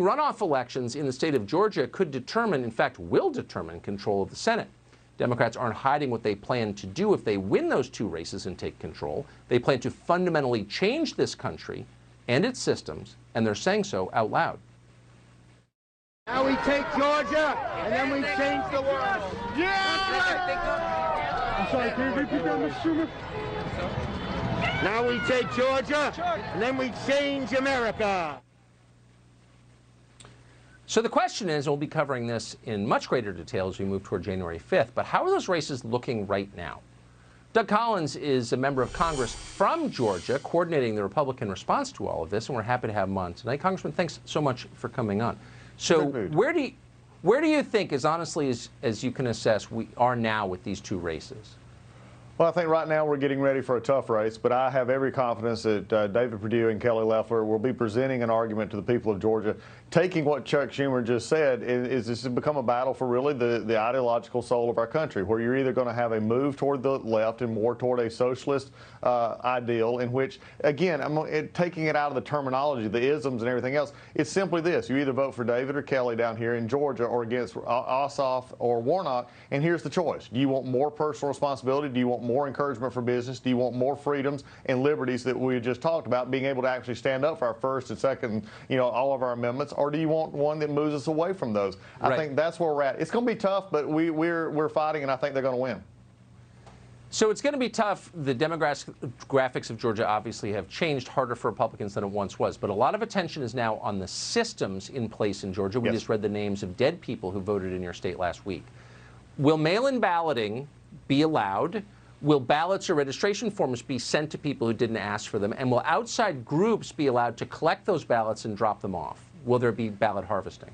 Runoff elections in the state of Georgia could determine, in fact, will determine control of the Senate. Democrats aren't hiding what they plan to do if they win those two races and take control. They plan to fundamentally change this country and its systems, and they're saying so out loud. Now we take Georgia, and then we change the world. Yeah! I'm sorry, can you repeat that, Mr. Schumer? Now we take Georgia, and then we change America. So the question is, and we'll be covering this in much greater detail as we move toward January 5th, but how are those races looking right now? Doug Collins is a member of Congress from Georgia, coordinating the Republican response to all of this, and we're happy to have him on tonight. Congressman, thanks so much for coming on. So where do you think, as honestly as you can assess, we are now with these two races? Well, I think right now we're getting ready for a tough race, but I have every confidence that David Perdue and Kelly Loeffler will be presenting an argument to the people of Georgia, taking what Chuck Schumer just said, is this has become a battle for really the ideological soul of our country, where you're either going to have a move toward the left and more toward a socialist ideal, in which, again, taking it out of the terminology, the isms and everything else, it's simply this. You either vote for David or Kelly down here in Georgia or against Ossoff or Warnock, and here's the choice. Do you want more personal responsibility? Do you want more encouragement for business? Do you want more freedoms and liberties that we just talked about, being able to actually stand up for our First and Second, all of our amendments, or do you want one that moves us away from those? Right. I think that's where we're at. It's going to be tough, but we're fighting, and I think they're going to win. So it's going to be tough. The demographics of Georgia obviously have changed, harder for Republicans than it once was. But a lot of attention is now on the systems in place in Georgia. We just read the names of dead people who voted in your state last week. Will mail-in balloting be allowed? Will ballots or registration forms be sent to people who didn't ask for them? And will outside groups be allowed to collect those ballots and drop them off? Will there be ballot harvesting?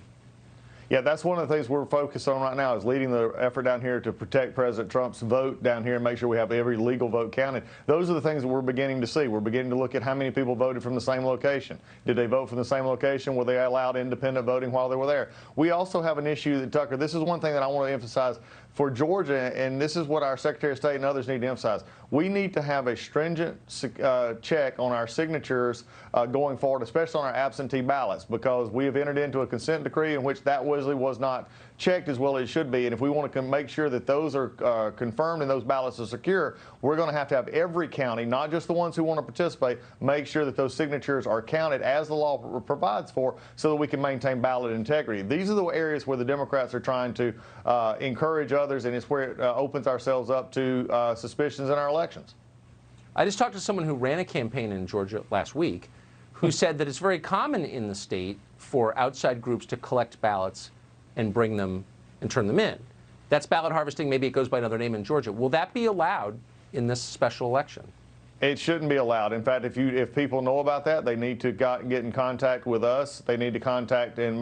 Yeah, that's one of the things we're focused on right now, is leading the effort down here to protect President Trump's vote down here and make sure we have every legal vote counted. Those are the things that we're beginning to see. We're beginning to look at how many people voted from the same location. Did they vote from the same location? Were they allowed independent voting while they were there? We also have an issue that, Tucker, this is one thing that I want to emphasize for Georgia, and this is what our Secretary of State and others need to emphasize. We need to have a stringent check on our signatures going forward, especially on our absentee ballots, because we have entered into a consent decree in which that was not checked as well as it should be. And if we want to make sure that those are confirmed and those ballots are secure, we're going to have every county, not just the ones who want to participate, make sure that those signatures are counted as the law provides for, so that we can maintain ballot integrity. These are the areas where the Democrats are trying to encourage others, and it's where it opens ourselves up to suspicions in our elections. I just talked to someone who ran a campaign in Georgia last week who said that it's very common in the state for outside groups to collect ballots and bring them and turn them in. That's ballot harvesting. Maybe it goes by another name in Georgia. Will that be allowed in this special election? It shouldn't be allowed. In fact, if people know about that, they need to get in contact with us. They need to contact and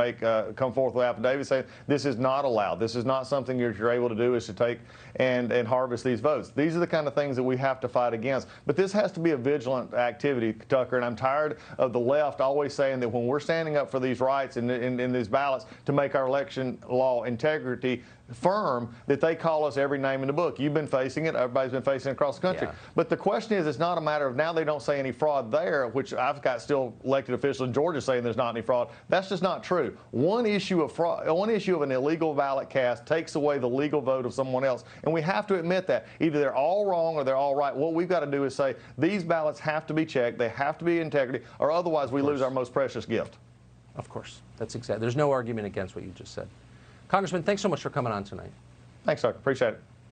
come forth with affidavits saying this is not allowed. This is not something that you're able to do, is to take and harvest these votes. These are the kind of things that we have to fight against. But this has to be a vigilant activity, Tucker, and I'm tired of the left always saying that when we're standing up for these rights and in these ballots to make our election law integrity firm, that they call us every name in the book. You've been facing it. Everybody's been facing it across the country. Yeah. But the question is, it's not a matter of now they don't say any fraud there, which I've got still elected officials in Georgia saying there's not any fraud. That's just not true. One issue of fraud, one issue of an illegal ballot cast takes away the legal vote of someone else. And we have to admit that. Either they're all wrong or they're all right. What we've got to do is say these ballots have to be checked. They have to be integrity, or otherwise we lose our most precious gift. Of course. That's exactly. There's no argument against what you just said. Congressman, thanks so much for coming on tonight. Thanks, Tucker. Appreciate it.